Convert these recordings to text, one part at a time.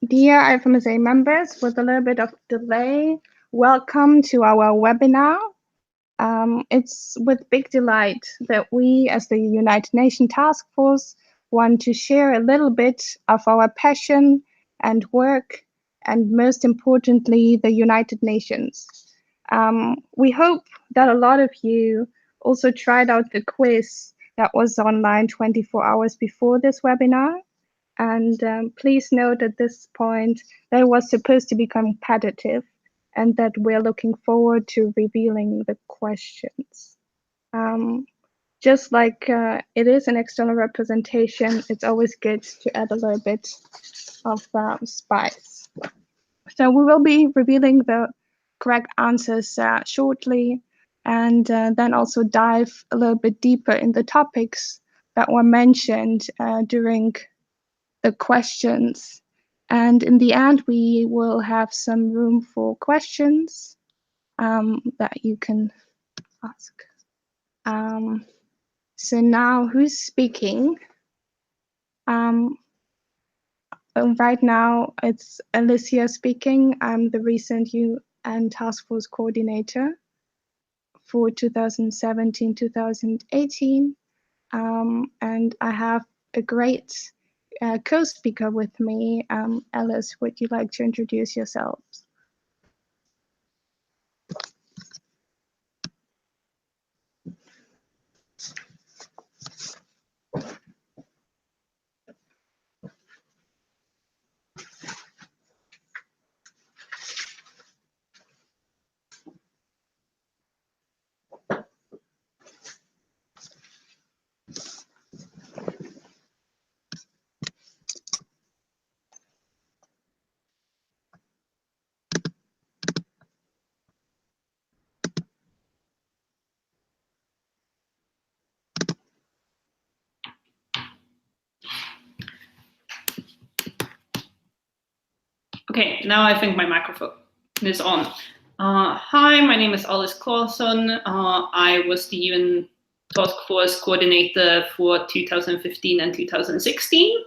Dear IFMSA members, with a little bit of delay, welcome to our webinar. It's with big delight that we, as the United Nations Task Force, want to share a little bit of our passion and work, and most importantly, the United Nations. We hope that a lot of you also tried out the quiz that was online 24 hours before this webinar. And please note at this point that it was supposed to be competitive and that we're looking forward to revealing the questions. Just like it is an external representation, it's always good to add a little bit of spice. So we will be revealing the correct answers shortly, and then also dive a little bit deeper in the topics that were mentioned during the questions. And in the end, we will have some room for questions that you can ask. So now who's speaking? Right now it's Alicia speaking. I'm the recent UN Task Force Coordinator for 2017-2018. And I have a great co-speaker with me. Alice, would you like to introduce yourselves? Okay, now I think my microphone is on. Hi, my name is Alice Claesson. I was the UN Task Force Coordinator for 2015 and 2016.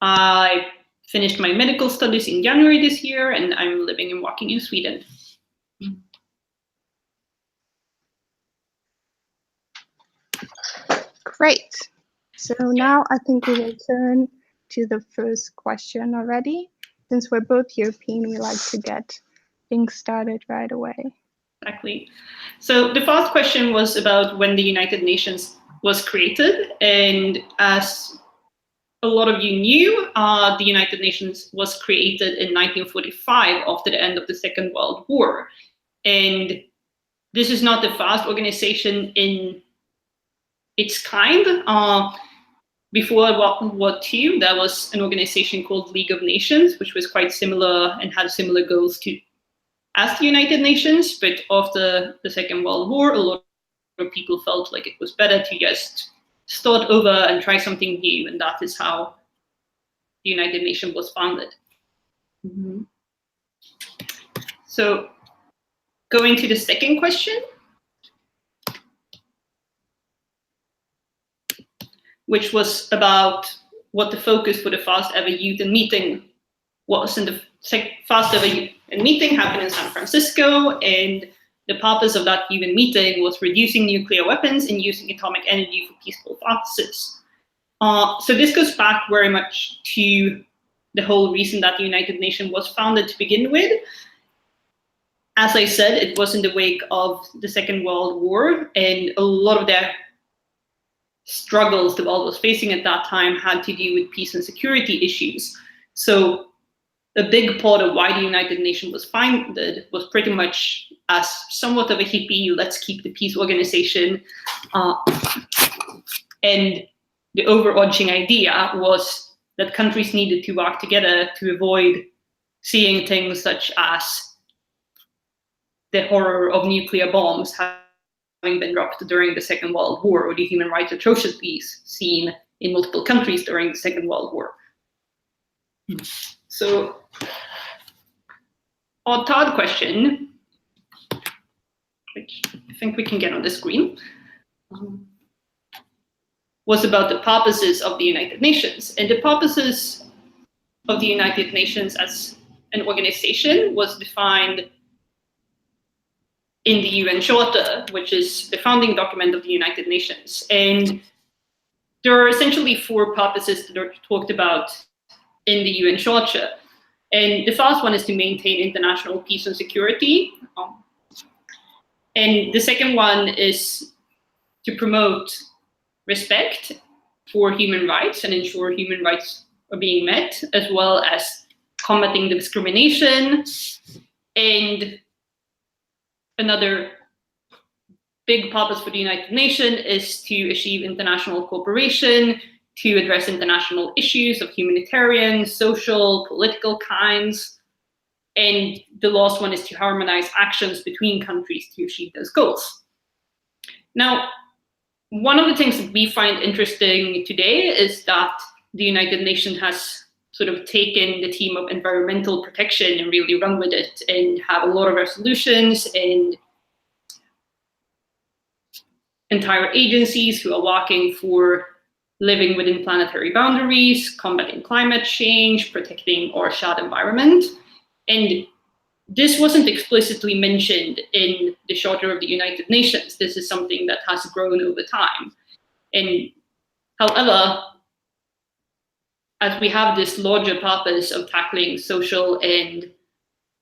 I finished my medical studies in January this year, and I'm living and working in Sweden. Great. So now I think we will turn to the first question already. Since we're both European, we like to get things started right away. Exactly. So the first question was about when the United Nations was created. And as a lot of you knew, the United Nations was created in 1945 after the end of the Second World War. And this is not the first organization in its kind. Before World War II, there was an organization called League of Nations, which was quite similar and had similar goals as the United Nations. But after the Second World War, a lot of people felt like it was better to just start over and try something new. And that is how the United Nations was founded. Mm-hmm. So going to the second question, which was about what the focus for the first ever UN meeting was. And the first ever UN meeting happened in San Francisco, and the purpose of that UN meeting was reducing nuclear weapons and using atomic energy for peaceful purposes. So this goes back very much to the whole reason that the United Nations was founded to begin with. As I said, it was in the wake of the Second World War, and a lot of the struggles the world was facing at that time had to do with peace and security issues. So a big part of why the United Nations was founded was pretty much as somewhat of a hippie, let's keep the peace organization. And the overarching idea was that countries needed to work together to avoid seeing things such as the horror of nuclear bombs having been dropped during the Second World War, or the human rights atrocities seen in multiple countries during the Second World War. So our third question, which I think we can get on the screen, was about the purposes of the United Nations. And the purposes of the United Nations as an organization was defined in the UN Charter, which is the founding document of the United Nations. And there are essentially four purposes that are talked about in the UN Charter. And the first one is to maintain international peace and security. And the second one is to promote respect for human rights and ensure human rights are being met, as well as combating discrimination. And another big purpose for the United Nations is to achieve international cooperation, to address international issues of humanitarian, social, political kinds. And the last one is to harmonize actions between countries to achieve those goals. Now, one of the things that we find interesting today is that the United Nations has sort of taken the theme of environmental protection and really run with it and have a lot of resolutions and entire agencies who are working for living within planetary boundaries, combating climate change, protecting our shared environment. And this wasn't explicitly mentioned in the Charter of the United Nations. This is something that has grown over time. And however, as we have this larger purpose of tackling social and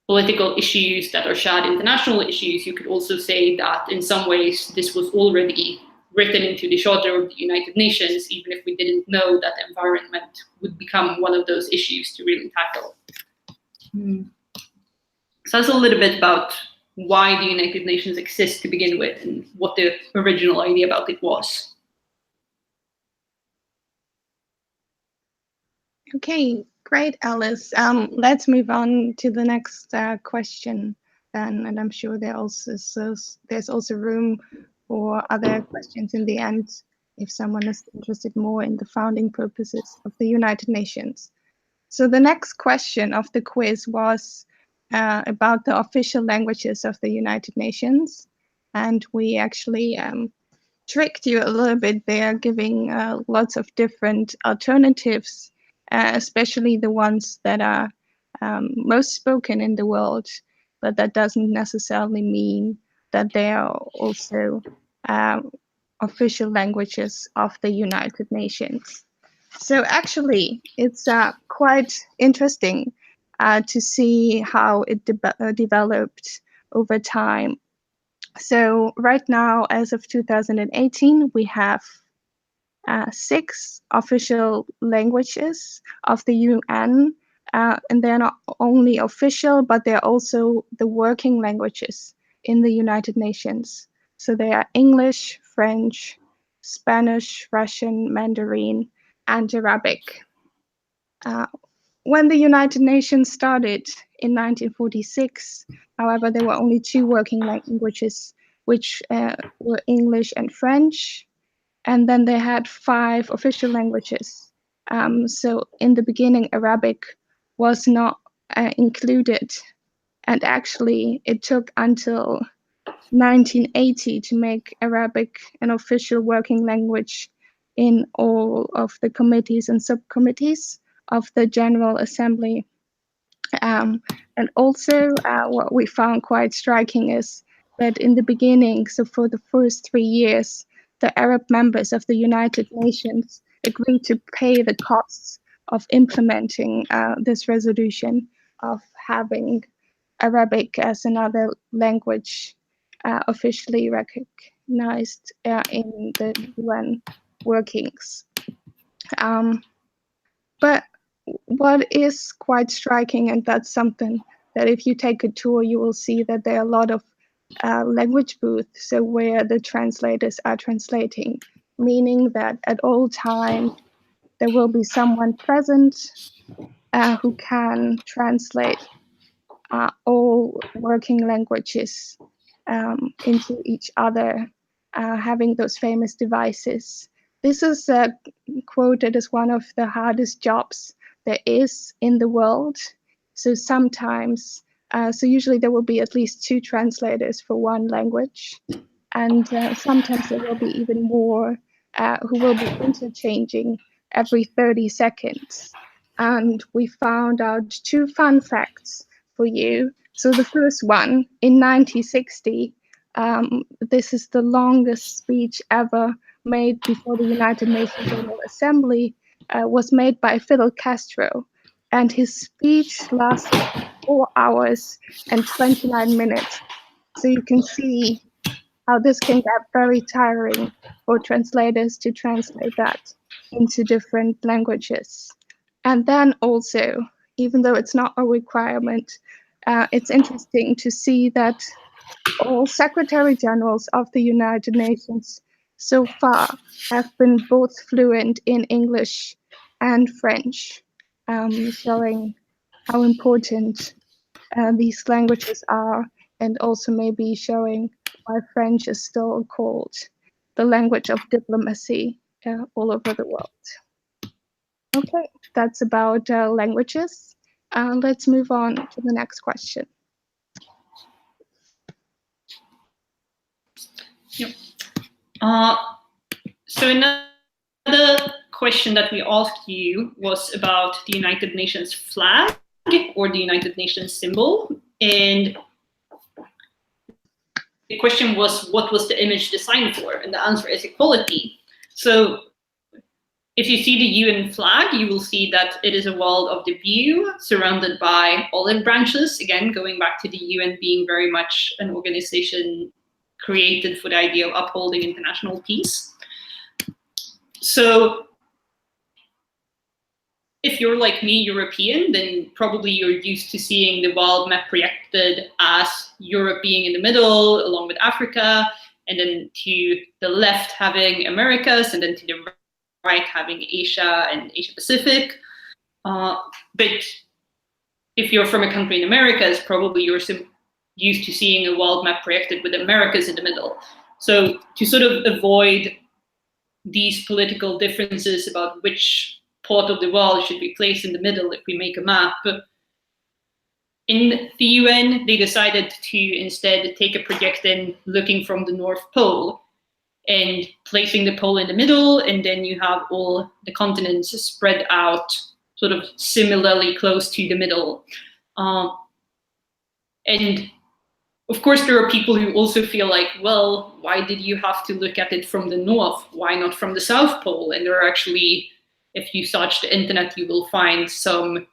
political issues that are shared international issues, you could also say that in some ways this was already written into the Charter of the United Nations, even if we didn't know that the environment would become one of those issues to really tackle. So that's a little bit about why the United Nations exists to begin with and what the original idea about it was. Okay, great, Alice. Let's move on to the next question then, and I'm sure there's also room for other questions in the end if someone is interested more in the founding purposes of the United Nations. So the next question of the quiz was about the official languages of the United Nations, and we actually tricked you a little bit there, giving lots of different alternatives, especially the ones that are most spoken in the world, but that doesn't necessarily mean that they are also official languages of the United Nations. So actually, it's quite interesting to see how it developed over time. So right now, as of 2018, we have 6 official languages of the UN, and they're not only official, but they're also the working languages in the United Nations. So they are English, French, Spanish, Russian, Mandarin, and Arabic. When the United Nations started in 1946, however, there were only 2 working languages, which were English and French. And then they had 5 official languages. So in the beginning, Arabic was not included. And actually, it took until 1980 to make Arabic an official working language in all of the committees and subcommittees of the General Assembly. And also, what we found quite striking is that in the beginning, so for the first 3 years, the Arab members of the United Nations agreed to pay the costs of implementing this resolution of having Arabic as another language officially recognized in the UN workings. But what is quite striking, and that's something that if you take a tour, you will see that there are a lot of language booths, so where the translators are translating, meaning that at all times there will be someone present who can translate all working languages into each other, having those famous devices. This is quoted as one of the hardest jobs there is in the world. So sometimes, so usually there will be at least 2 translators for one language. And sometimes there will be even more who will be interchanging every 30 seconds. and we found out 2 fun facts for you. So the first one, in 1960, this is the longest speech ever made before the United Nations General Assembly, was made by Fidel Castro, and his speech lasted 4 hours and 29 minutes. So you can see how this can get very tiring for translators to translate that into different languages. And then also, even though it's not a requirement, it's interesting to see that all Secretary Generals of the United Nations so far have been both fluent in English and French, showing how important these languages are, and also maybe showing why French is still called the language of diplomacy all over the world. Okay, that's about languages. Let's move on to the next question. Yep. So another question that we asked you was about the United Nations flag or the United Nations symbol. And the question was, what was the image designed for? And the answer is equality. So if you see the UN flag, you will see that it is a world of the view surrounded by olive branches. Again, going back to the UN being very much an organization created for the idea of upholding international peace. So if you're like me, European, then probably you're used to seeing the world map projected as Europe being in the middle, along with Africa, and then to the left having Americas, and then to the right having Asia and Asia Pacific. But if you're from a country in Americas, probably you're used to seeing a world map projected with Americas in the middle. So to sort of avoid these political differences about which part of the world should be placed in the middle if we make a map, in the UN, they decided to instead take a projection looking from the North Pole and placing the pole in the middle, and then you have all the continents spread out sort of similarly close to the middle. And of course, there are people who also feel like, well, why did you have to look at it from the north? Why not from the South Pole? And there are actually, if you search the internet, you will find some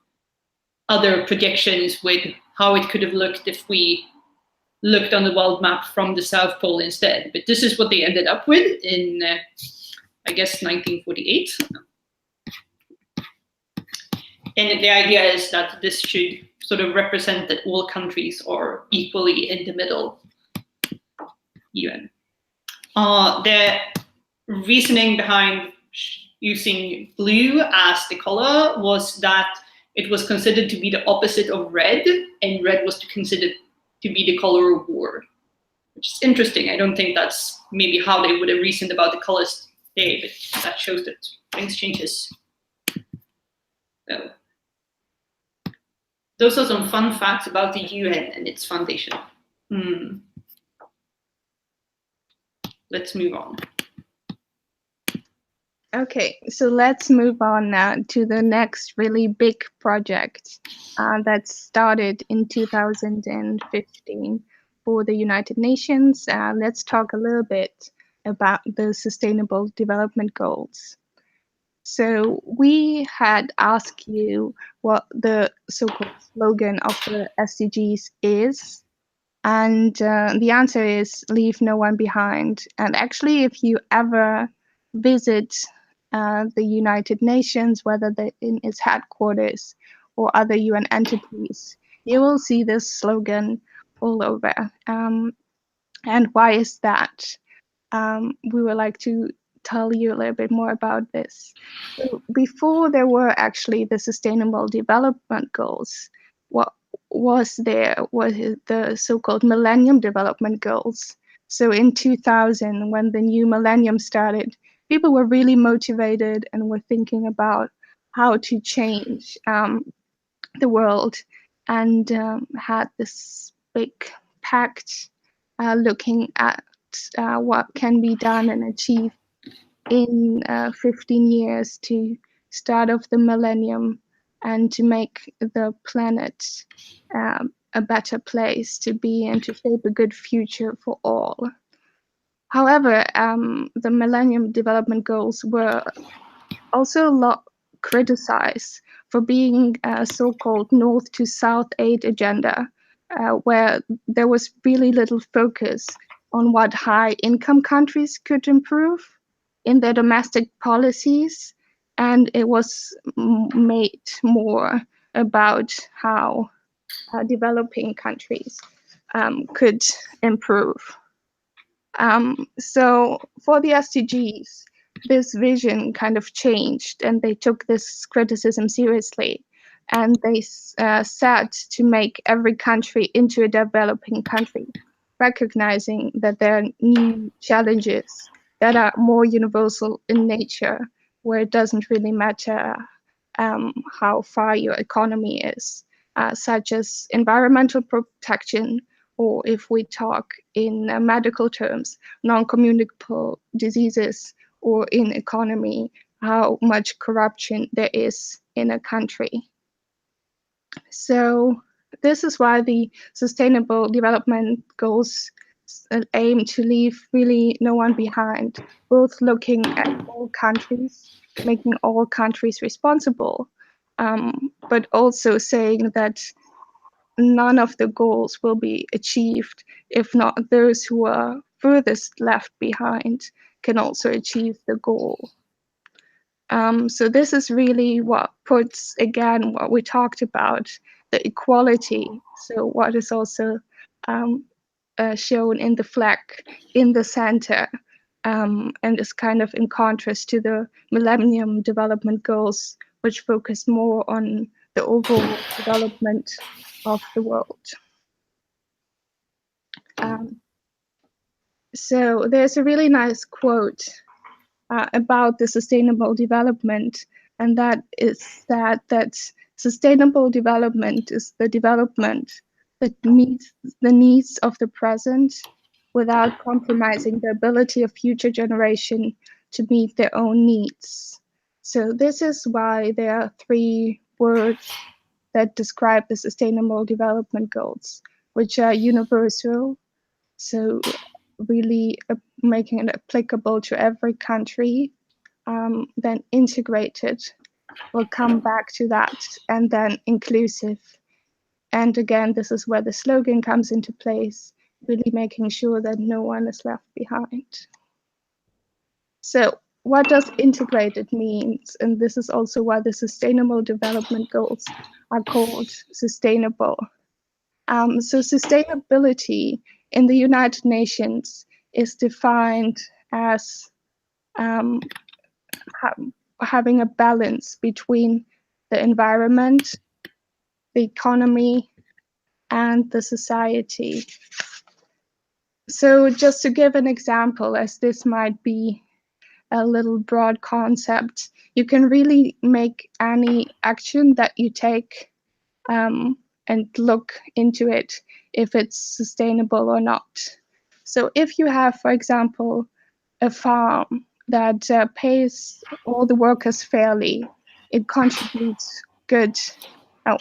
other projections with how it could have looked if we looked on the world map from the South Pole instead. But this is what they ended up with in, I guess, 1948. And the idea is that this should sort of represent that all countries are equally in the middle. UN. The reasoning behind using blue as the color was that it was considered to be the opposite of red, and red was considered to be the color of war, which is interesting. I don't think that's maybe how they would have reasoned about the colors today, but that shows that things changes. So, those are some fun facts about the UN and its foundation. Let's move on. Okay, so let's move on now to the next really big project that started in 2015 for the United Nations. Let's talk a little bit about the Sustainable Development Goals. So we had asked you what the so-called slogan of the SDGs is, and the answer is leave no one behind. And actually, if you ever visit the United Nations, whether in its headquarters or other UN entities, you will see this slogan all over. And why is that? We would like to tell you a little bit more about this. So before there were actually the Sustainable Development Goals, what was there was the so-called Millennium Development Goals. So in 2000, when the new millennium started, people were really motivated and were thinking about how to change the world, and had this big pact looking at what can be done and achieved in 15 years to start off the millennium and to make the planet a better place to be and to shape a good future for all. However, the Millennium Development Goals were also a lot criticized for being a so-called North to South aid agenda, where there was really little focus on what high-income countries could improve in their domestic policies, and it was made more about how developing countries could improve. So for the SDGs, this vision kind of changed, and they took this criticism seriously, and they set to make every country into a developing country, recognizing that there are new challenges that are more universal in nature, where it doesn't really matter how far your economy is, such as environmental protection, or if we talk in medical terms, non-communicable diseases, or in economy, how much corruption there is in a country. So this is why the Sustainable Development Goals aim to leave really no one behind, both looking at all countries, making all countries responsible, but also saying that none of the goals will be achieved if not those who are furthest left behind can also achieve the goal. So this is really what puts, again, what we talked about, the equality. So what is also shown in the flag in the center, and is kind of in contrast to the Millennium Development Goals, which focus more on the overall development of the world. So there's a really nice quote about the sustainable development, and that is that sustainable development is the development that meets the needs of the present without compromising the ability of future generation to meet their own needs. So this is why there are 3 words that describe the Sustainable Development Goals, which are universal, so really making it applicable to every country, then integrated, we'll come back to that, and then inclusive. And again, this is where the slogan comes into place, really making sure that no one is left behind. So what does integrated means? And this is also why the Sustainable Development Goals are called sustainable. So sustainability in the United Nations is defined as having a balance between the environment, the economy, and the society. So just to give an example, as this might be a little broad concept, you can really make any action that you take and look into it if it's sustainable or not. So if you have, for example, a farm that pays all the workers fairly, it contributes good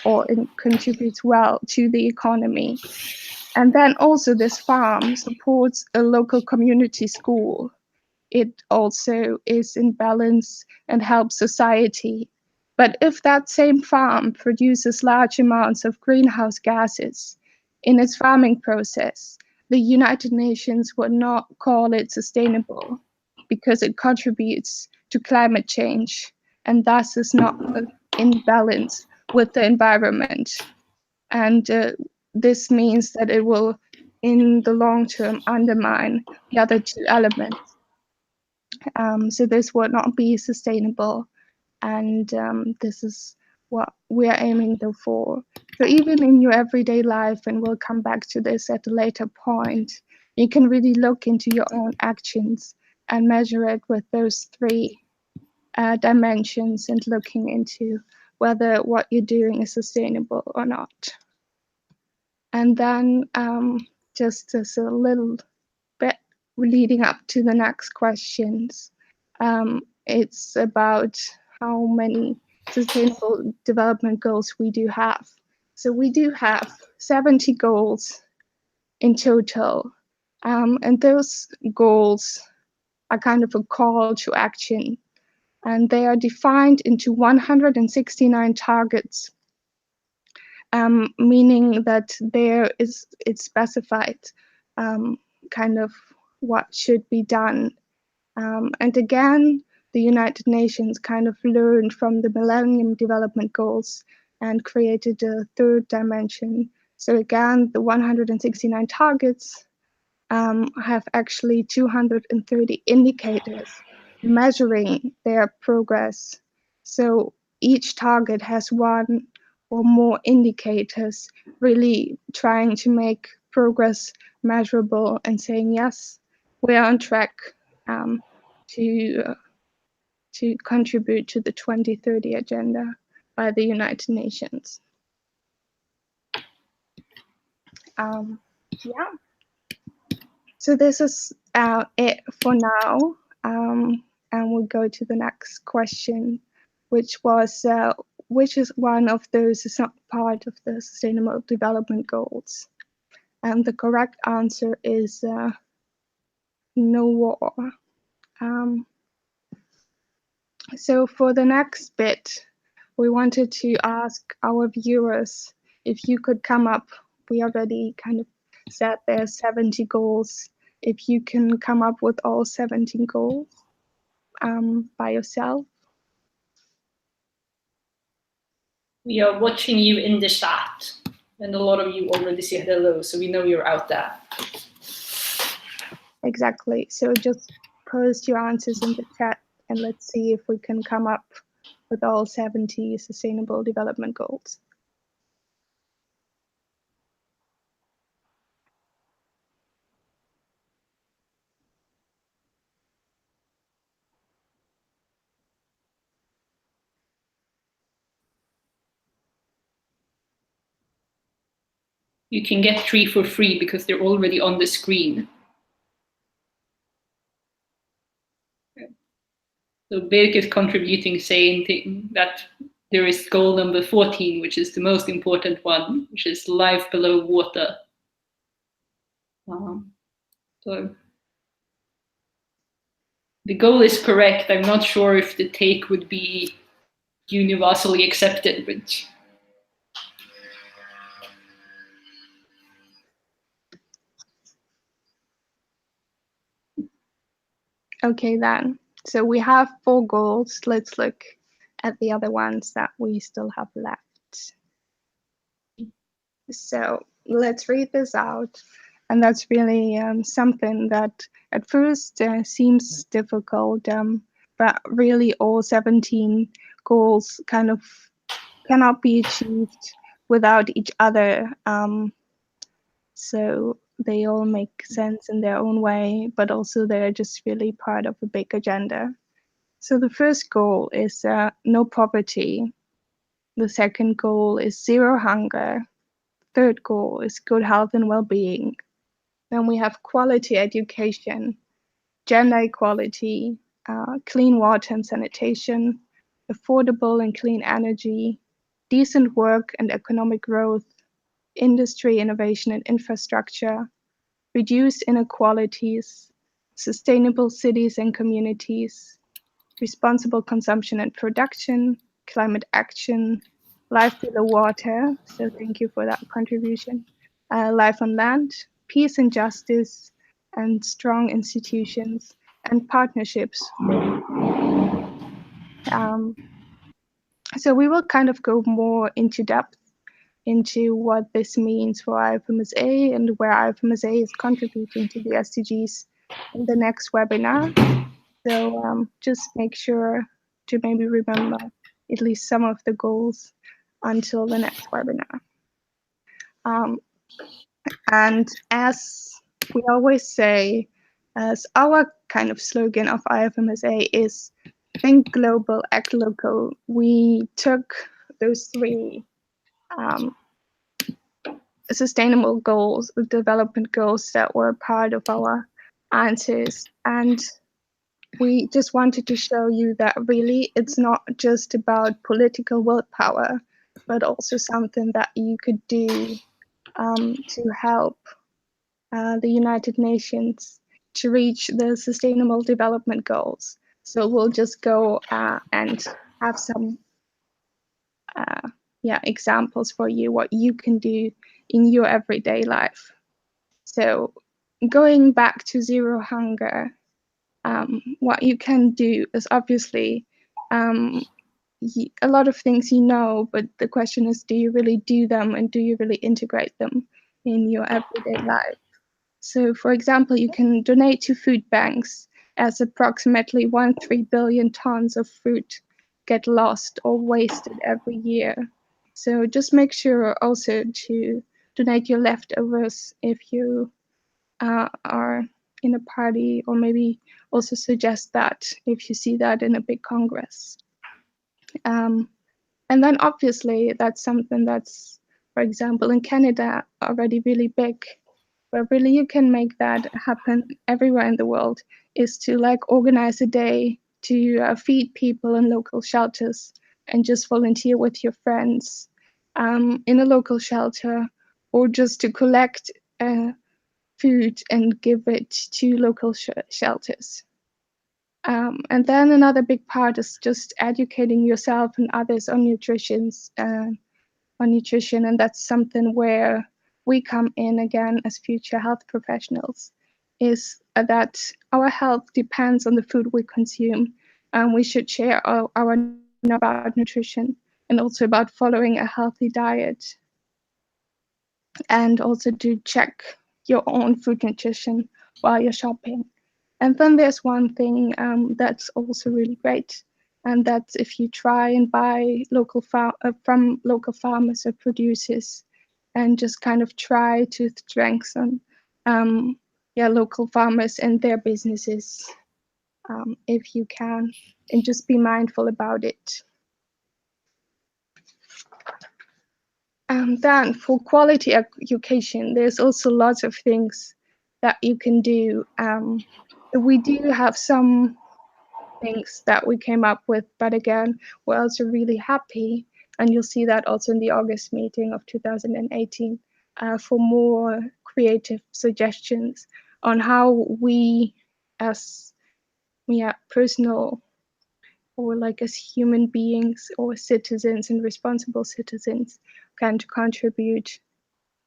or it contributes well to the economy. And then also this farm supports a local community school. It also is in balance and helps society. But if that same farm produces large amounts of greenhouse gases in its farming process, the United Nations would not call it sustainable because it contributes to climate change and thus is not in balance with the environment. And this means that it will, in the long term, undermine the other 2 elements. So this would not be sustainable, and this is what we are aiming for. So even in your everyday life, and we'll come back to this at a later point, you can really look into your own actions and measure it with those 3 dimensions and looking into whether what you're doing is sustainable or not. And then just as a little bit leading up to the next questions, it's about how many Sustainable Development Goals we do have. So we do have 70 goals in total, and those goals are kind of a call to action, and they are defined into 169 targets, meaning that it's specified kind of what should be done. And again, the United Nations kind of learned from the Millennium Development Goals and created a third dimension. So again, the 169 targets have actually 230 indicators measuring their progress. So each target has one or more indicators really trying to make progress measurable and saying, yes, we're on track to contribute to the 2030 agenda by the United Nations. Yeah. So this is it for now, and we'll go to the next question, which was which is one of those is not part of the Sustainable Development Goals? And the correct answer is no war. So for the next bit, we wanted to ask our viewers if you could come up. We already kind of said there's 70 goals. If you can come up with all 17 goals by yourself. We are watching you in the chat, and a lot of you already said hello, so we know you're out there. Exactly. So just post your answers in the chat, and let's see if we can come up with all 70 Sustainable Development Goals. You can get 3 for free because they're already on the screen. So Birk is contributing, saying that there is goal number 14, which is the most important one, which is life below water. So the goal is correct. I'm not sure if the take would be universally accepted, but Okay then. So we have 4 goals. Let's look at the other ones that we still have left. So let's read this out. And that's really something that at first seems difficult, but really all 17 goals kind of cannot be achieved without each other. So they all make sense in their own way, but also they're just really part of a big agenda. So the first goal is no poverty. The second goal is zero hunger. Third goal is good health and well-being. Then we have quality education, gender equality, clean water and sanitation, affordable and clean energy, decent work and economic growth, industry, innovation and infrastructure, reduced inequalities, sustainable cities and communities, responsible consumption and production, climate action, life below water, so thank you for that contribution, life on land, peace and justice, and strong institutions and partnerships. So we will kind of go more into depth into what this means for IFMSA and where IFMSA is contributing to the SDGs in the next webinar. So just make sure to maybe remember at least some of the goals until the next webinar. And as we always say, as our kind of slogan of IFMSA is think global, act local, we took those 3 sustainable goals, development goals that were part of our answers. And we just wanted to show you that really it's not just about political willpower, but also something that you could do to help the United Nations to reach the Sustainable Development Goals. So we'll just go and have some examples for you what you can do in your everyday life. So going back to zero hunger, what you can do is obviously a lot of things you know, but the question is, do you really do them and do you really integrate them in your everyday life? So, for example, you can donate to food banks, as approximately 1.3 billion tons of food get lost or wasted every year. So just make sure also to donate your leftovers if you are in a party, or maybe also suggest that if you see that in a big congress. And then obviously that's something that's, for example, in Canada already really big, but really you can make that happen everywhere in the world, is to like organize a day to feed people in local shelters and just volunteer with your friends in a local shelter, or just to collect food and give it to local shelters. And then another big part is just educating yourself and others on nutrition, and that's something where we come in again as future health professionals, is that our health depends on the food we consume, and we should share our knowledge about nutrition and also about following a healthy diet, and also to check your own food nutrition while you're shopping. And then there's one thing that's also really great, and that's if you try and buy from local farmers or producers, and just kind of try to strengthen local farmers and their businesses if you can, and just be mindful about it. Then for quality education, there's also lots of things that you can do. We do have some things that we came up with, but again, we're also really happy, and you'll see that also in the August meeting of 2018, for more creative suggestions on how we as personal, or like as human beings or citizens and responsible citizens, can contribute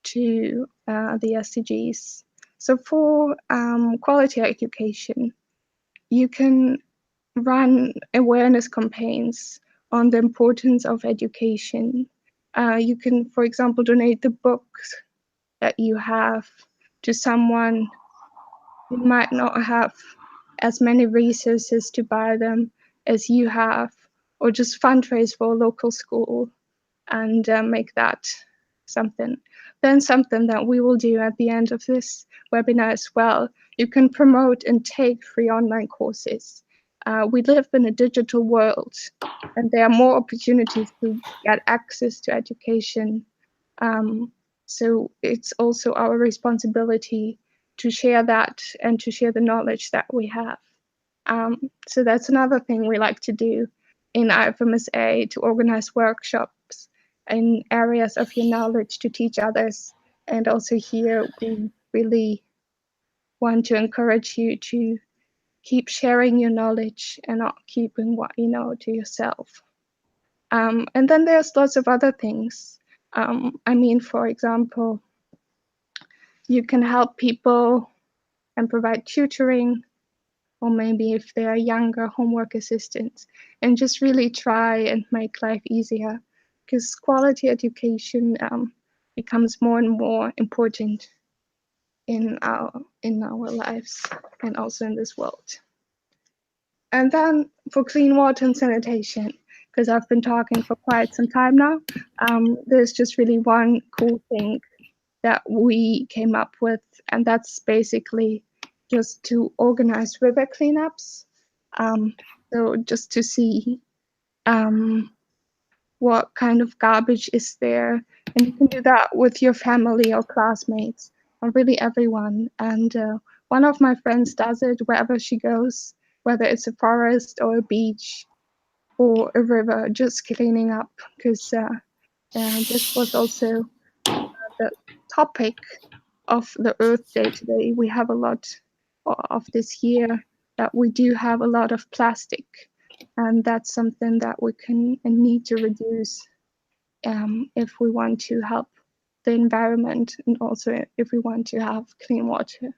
to the SDGs. So for quality education, you can run awareness campaigns on the importance of education. You can, for example, donate the books that you have to someone who might not have as many resources to buy them as you have, or just fundraise for a local school and make that something. Then something that we will do at the end of this webinar as well, you can promote and take free online courses. We live in a digital world, and there are more opportunities to get access to education. So it's also our responsibility to share that and to share the knowledge that we have. So that's another thing we like to do in IFMSA, to organize workshops in areas of your knowledge to teach others. And also here, we really want to encourage you to keep sharing your knowledge and not keeping what you know to yourself. And then there's lots of other things. For example, you can help people and provide tutoring, or maybe if they are younger, homework assistants, and just really try and make life easier, because quality education becomes more and more important in our lives and also in this world. And then for clean water and sanitation, because I've been talking for quite some time now, there's just really one cool thing that we came up with, and that's basically just to organize river cleanups. So just to see what kind of garbage is there, and you can do that with your family or classmates, or really everyone. And one of my friends does it wherever she goes, whether it's a forest or a beach or a river, just cleaning up, because this was also the topic of the Earth Day today. We have a lot of this year that we do have a lot of plastic, and that's something that we can and need to reduce if we want to help the environment, and also if we want to have clean water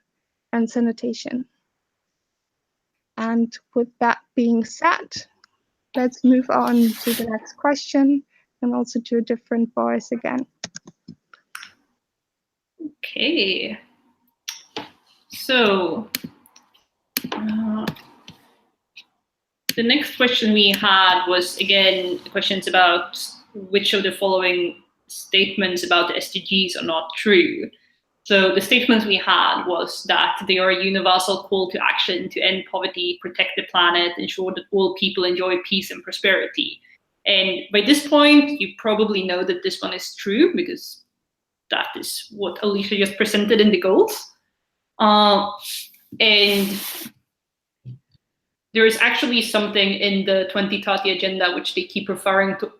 and sanitation. And with that being said, let's move on to the next question, and also to a different voice again. Okay. So the next question we had was, again, questions about which of the following statements about the SDGs are not true. So the statement we had was that they are a universal call to action to end poverty, protect the planet, ensure that all people enjoy peace and prosperity. And by this point, you probably know that this one is true, because that is what Alicia just presented in the goals. And there is actually something in the 2030 agenda which they keep referring to,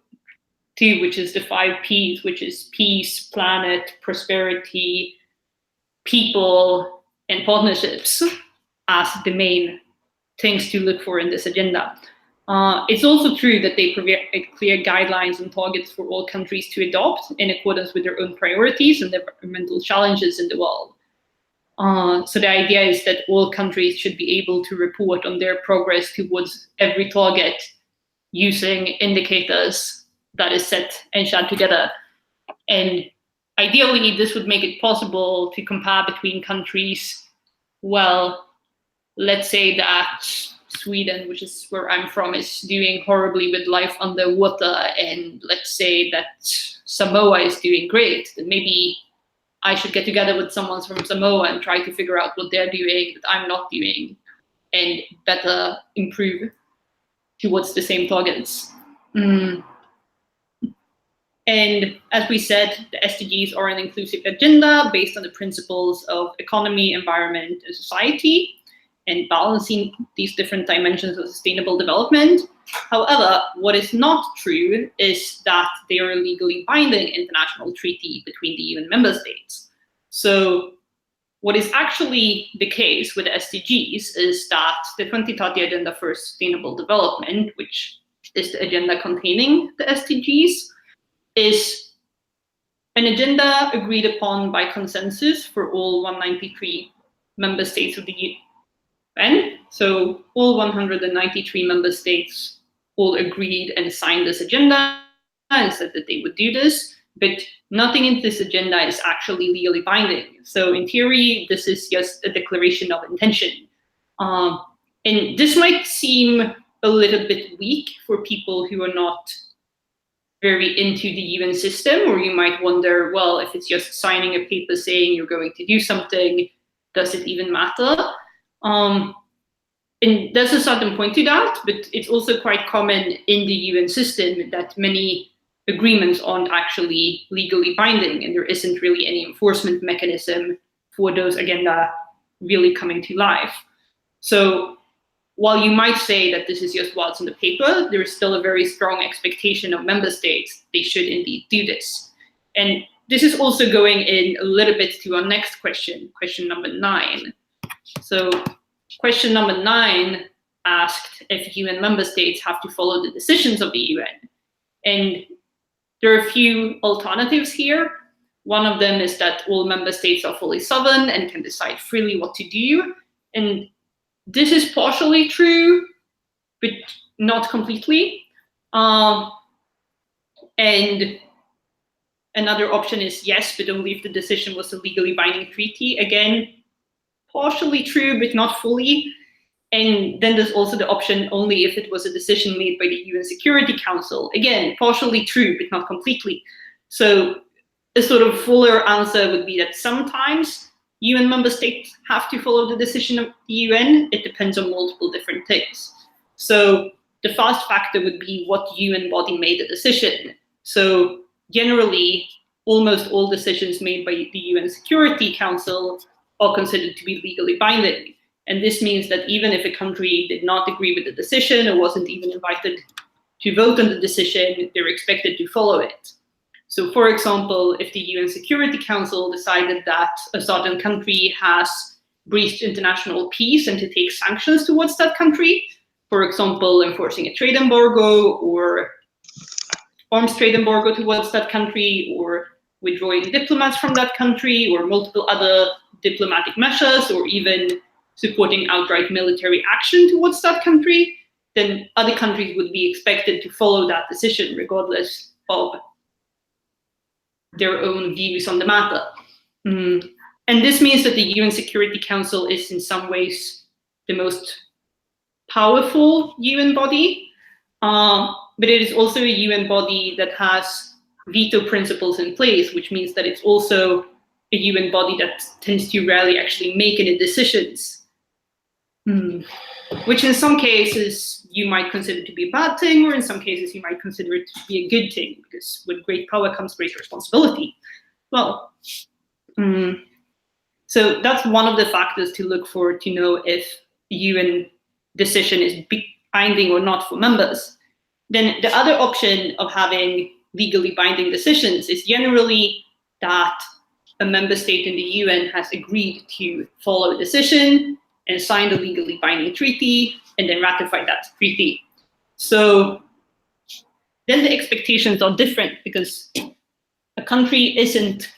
which is the 5 Ps, which is peace, planet, prosperity, people, and partnerships as the main things to look for in this agenda. It's also true that they provide clear guidelines and targets for all countries to adopt in accordance with their own priorities and environmental challenges in the world. So the idea is that all countries should be able to report on their progress towards every target using indicators that is set and shared together. And ideally, this would make it possible to compare between countries. Well, let's say that Sweden, which is where I'm from, is doing horribly with life underwater, and let's say that Samoa is doing great, then maybe I should get together with someone from Samoa and try to figure out what they're doing that I'm not doing, and better improve towards the same targets. And as we said, the SDGs are an inclusive agenda based on the principles of economy, environment, and society, and balancing these different dimensions of sustainable development. However, what is not true is that they are a legally binding international treaty between the UN member states. So what is actually the case with the SDGs is that the 2030 Agenda for Sustainable Development, which is the agenda containing the SDGs, is an agenda agreed upon by consensus for all 193 member states of the UN. So all 193 member states all agreed and signed this agenda and said that they would do this, but nothing in this agenda is actually legally binding. So in theory, this is just a declaration of intention. And this might seem a little bit weak for people who are not very into the UN system, or you might wonder, well, if it's just signing a paper saying you're going to do something, does it even matter? And there's a certain point to that, but it's also quite common in the UN system that many agreements aren't actually legally binding, and there isn't really any enforcement mechanism for those agenda really coming to life. So while you might say that this is just what's on the paper, there is still a very strong expectation of member states. They should indeed do this. And this is also going in a little bit to our next question, question number 9. So question number 9 asked if UN member states have to follow the decisions of the UN. And there are a few alternatives here. One of them is that all member states are fully sovereign and can decide freely what to do. And this is partially true, but not completely. And another option is yes, but only if the decision was a legally binding treaty. Again, partially true, but not fully. And then there's also the option only if it was a decision made by the UN Security Council. Again, partially true, but not completely. So a sort of fuller answer would be that sometimes UN member states have to follow the decision of the UN. It depends on multiple different things. So the first factor would be what UN body made the decision. So generally, almost all decisions made by the UN Security Council are considered to be legally binding. And this means that even if a country did not agree with the decision or wasn't even invited to vote on the decision, they're expected to follow it. So for example, if the UN Security Council decided that a certain country has breached international peace and to take sanctions towards that country, for example, enforcing a trade embargo or arms trade embargo towards that country, or withdrawing diplomats from that country, or multiple other diplomatic measures, or even supporting outright military action towards that country, then other countries would be expected to follow that decision regardless of their own views on the matter. And this means that the UN Security Council is in some ways the most powerful UN body, but it is also a UN body that has veto principles in place, which means that it's also a UN body that tends to rarely actually make any decisions, which in some cases you might consider to be a bad thing, or in some cases you might consider it to be a good thing, because with great power comes great responsibility. Well, so that's one of the factors to look for to know if the UN decision is binding or not for members. Then the other option of having legally binding decisions is generally that a member state in the UN has agreed to follow a decision and signed a legally binding treaty and then ratified that treaty. So then the expectations are different, because a country isn't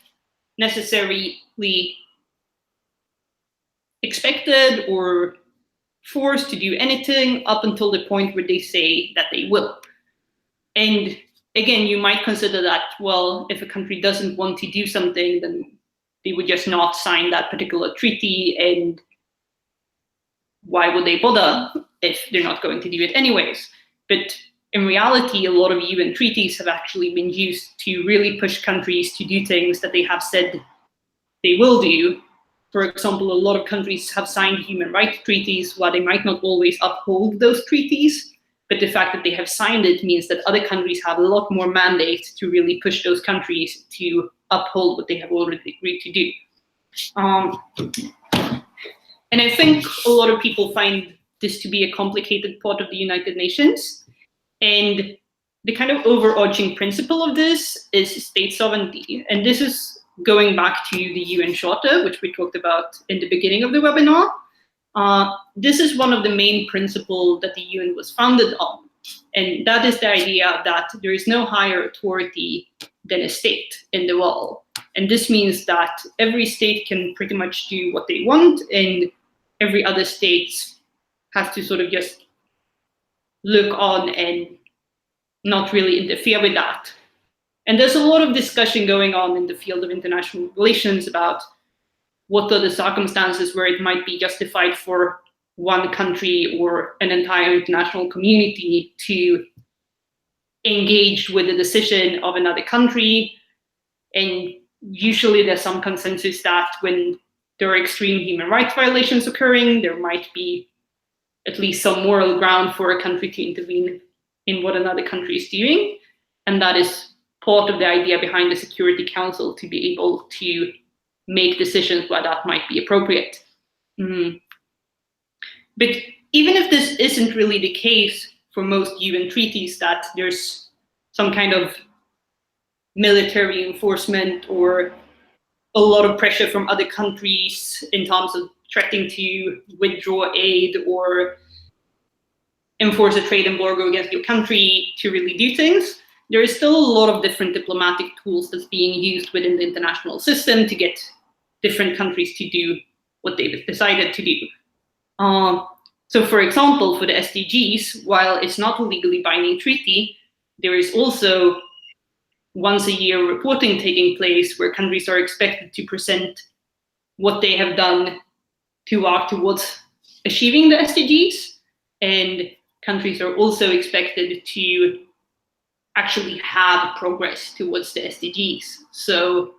necessarily expected or forced to do anything up until the point where they say that they will. And again, you might consider that, well, if a country doesn't want to do something, then they would just not sign that particular treaty, and why would they bother if they're not going to do it anyways? But in reality, a lot of UN treaties have actually been used to really push countries to do things that they have said they will do. For example, a lot of countries have signed human rights treaties while they might not always uphold those treaties, but the fact that they have signed it means that other countries have a lot more mandate to really push those countries to uphold what they have already agreed to do. And I think a lot of people find this to be a complicated part of the United Nations. And the kind of overarching principle of this is state sovereignty. And this is going back to the UN Charter, which we talked about in the beginning of the webinar. This is one of the main principles that the UN was founded on. And that is the idea that there is no higher authority than a state in the world. And this means that every state can pretty much do what they want, and every other state has to sort of just look on and not really interfere with that. And there's a lot of discussion going on in the field of international relations about what are the circumstances where it might be justified for one country or an entire international community to engage with the decision of another country. And usually there's some consensus that when there are extreme human rights violations occurring, there might be at least some moral ground for a country to intervene in what another country is doing. And that is part of the idea behind the Security Council, to be able to make decisions where that might be appropriate. But even if this isn't really the case for most UN treaties, that there's some kind of military enforcement or a lot of pressure from other countries in terms of threatening to withdraw aid or enforce a trade embargo against your country to really do things, there is still a lot of different diplomatic tools that's being used within the international system to get different countries to do what they've decided to do. So for example, for the SDGs, while it's not a legally binding treaty, there is also once a year reporting taking place where countries are expected to present what they have done to work towards achieving the SDGs. And countries are also expected to actually have progress towards the SDGs. So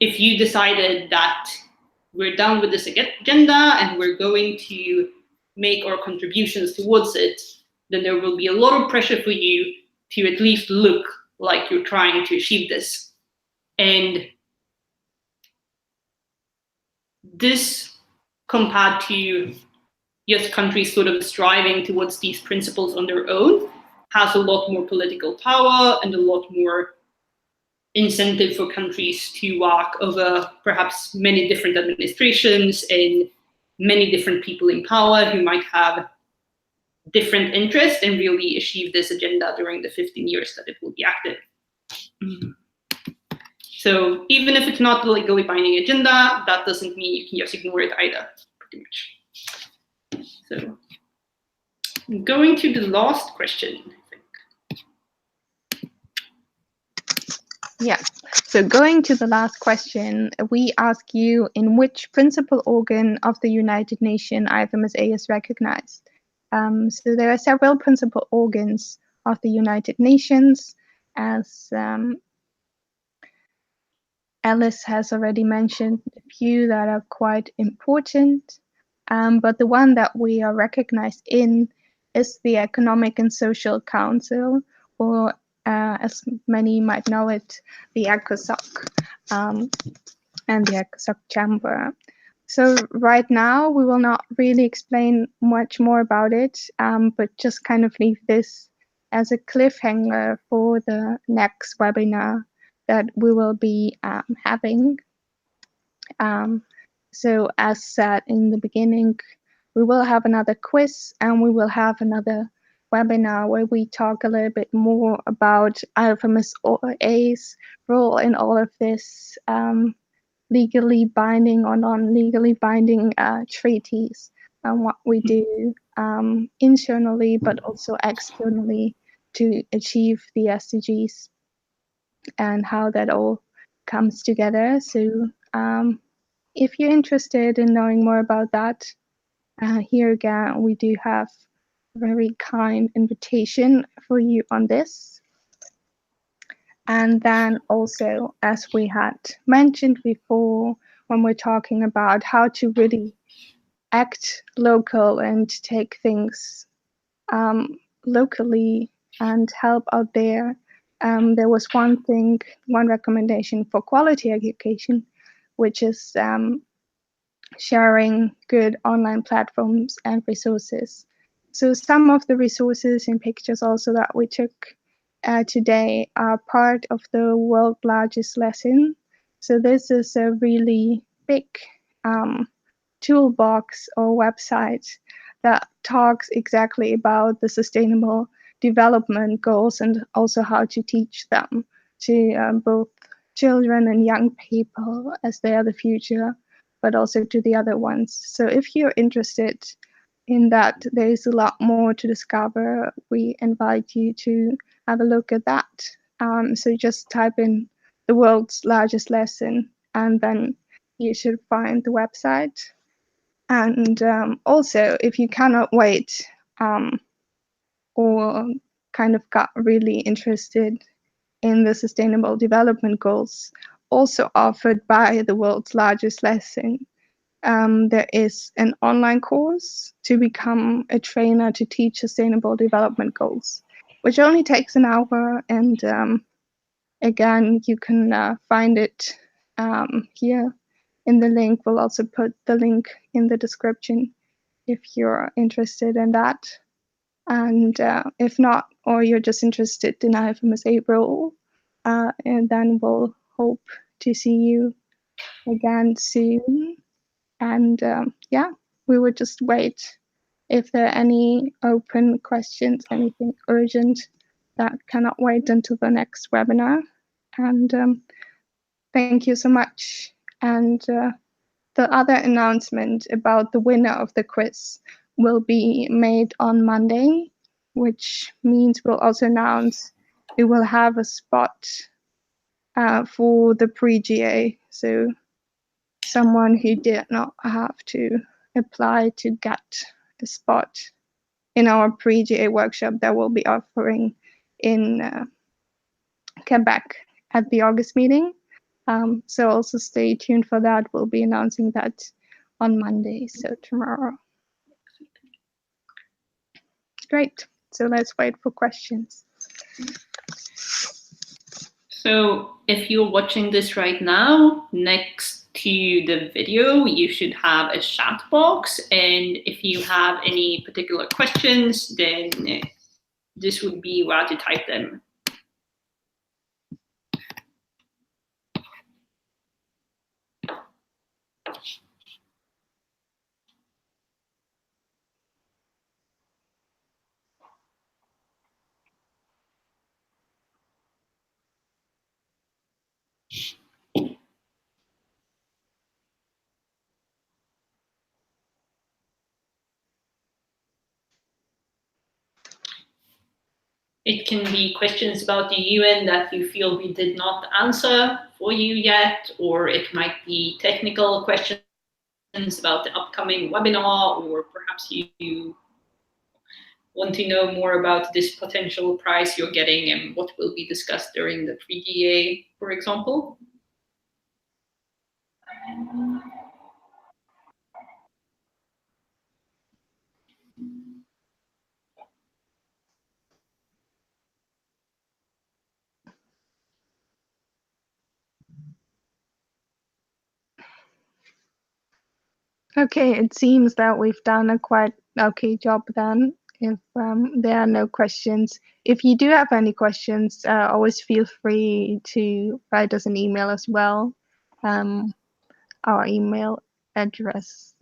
if you decided that we're done with this agenda and we're going to make our contributions towards it, then there will be a lot of pressure for you to at least look like you're trying to achieve this. And this compared to just countries sort of striving towards these principles on their own, has a lot more political power and a lot more incentive for countries to work over perhaps many different administrations and many different people in power who might have different interests and really achieve this agenda during the 15 years that it will be active. So even if it's not a legally binding agenda, that doesn't mean you can just ignore it either, pretty much. So going to the last question, I think. Yeah, so going to the last question, we ask you in which principal organ of the United Nations IFMSA is recognized. So there are several principal organs of the United Nations, as Alice has already mentioned a few that are quite important, but the one that we are recognized in is the Economic and Social Council, or as many might know it, the ECOSOC, and the ECOSOC Chamber. So right now, we will not really explain much more about it, but just kind of leave this as a cliffhanger for the next webinar that we will be having. So as said in the beginning, we will have another quiz and we will have another webinar where we talk a little bit more about IFMSA's role in all of this legally binding or non-legally binding treaties, and what we do internally but also externally to achieve the SDGs and how that all comes together. So if you're interested in knowing more about that, here again, we do have a very kind invitation for you on this. And then also, as we had mentioned before, when we're talking about how to really act local and take things locally and help out there, there was one recommendation for quality education, which is sharing good online platforms and resources. So some of the resources and pictures also that we took today are part of the world's largest lesson. So this is a really big toolbox or website that talks exactly about the sustainable development goals and also how to teach them to both children and young people, as they are the future, but also to the other ones. So if you're interested in that, there is a lot more to discover. We invite you to have a look at that. So just type in the world's largest lesson, and then you should find the website. And also, if you cannot wait or kind of got really interested in the Sustainable Development Goals, also offered by the world's largest lesson, there is an online course to become a trainer to teach Sustainable Development Goals, which only takes an hour. And again, you can find it here in the link. We'll also put the link in the description if you're interested in that. And if not, or you're just interested in IFMSA role, and then we'll hope to see you again soon. And yeah, we would just wait if there are any open questions, anything urgent that cannot wait until the next webinar. And thank you so much. And the other announcement about the winner of the quiz will be made on Monday, which means we'll also announce we will have a spot for the pre-GA. So someone who did not have to apply to get a spot in our pre-GA workshop that we'll be offering in Quebec at the August meeting. So also stay tuned for that. We'll be announcing that on Monday, so tomorrow. Great. So let's wait for questions. So if you're watching this right now, next to the video, you should have a chat box. And if you have any particular questions, then this would be where to type them. It can be questions about the UN that you feel we did not answer for you yet, or it might be technical questions about the upcoming webinar, or perhaps you want to know more about this potential prize you're getting and what will be discussed during the pre-GA, for example. Okay, it seems that we've done a quite okay job then. If there are no questions, if you do have any questions, always feel free to write us an email as well. Our email address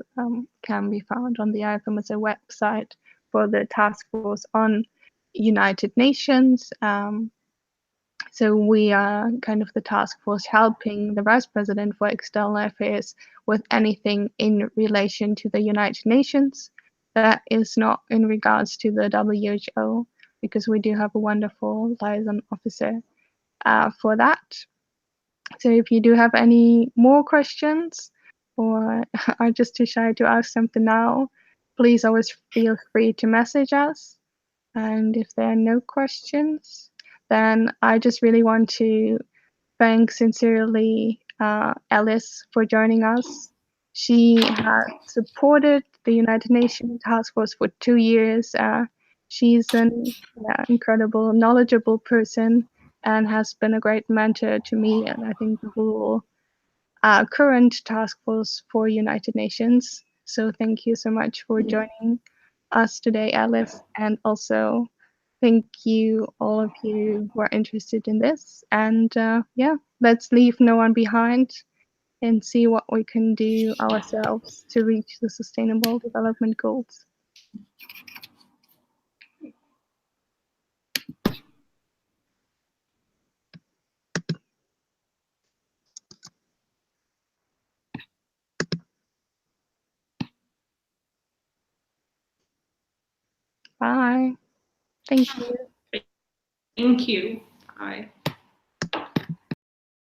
can be found on the IFMSA website for the task force on United Nations. So we are kind of the task force helping the Vice President for External Affairs with anything in relation to the United Nations that is not in regards to the WHO, because we do have a wonderful liaison officer for that. So if you do have any more questions or are just too shy to ask something now, please always feel free to message us. And if there are no questions, then I just really want to thank sincerely Alice for joining us. She has supported the United Nations Task Force for 2 years. She's an incredible, knowledgeable person and has been a great mentor to me and I think the whole current task force for United Nations. So thank you so much for joining us today, Alice, and also thank you, all of you who are interested in this. And yeah, let's leave no one behind and see what we can do ourselves to reach the Sustainable Development Goals. Bye. Thank you. Thank you. Bye.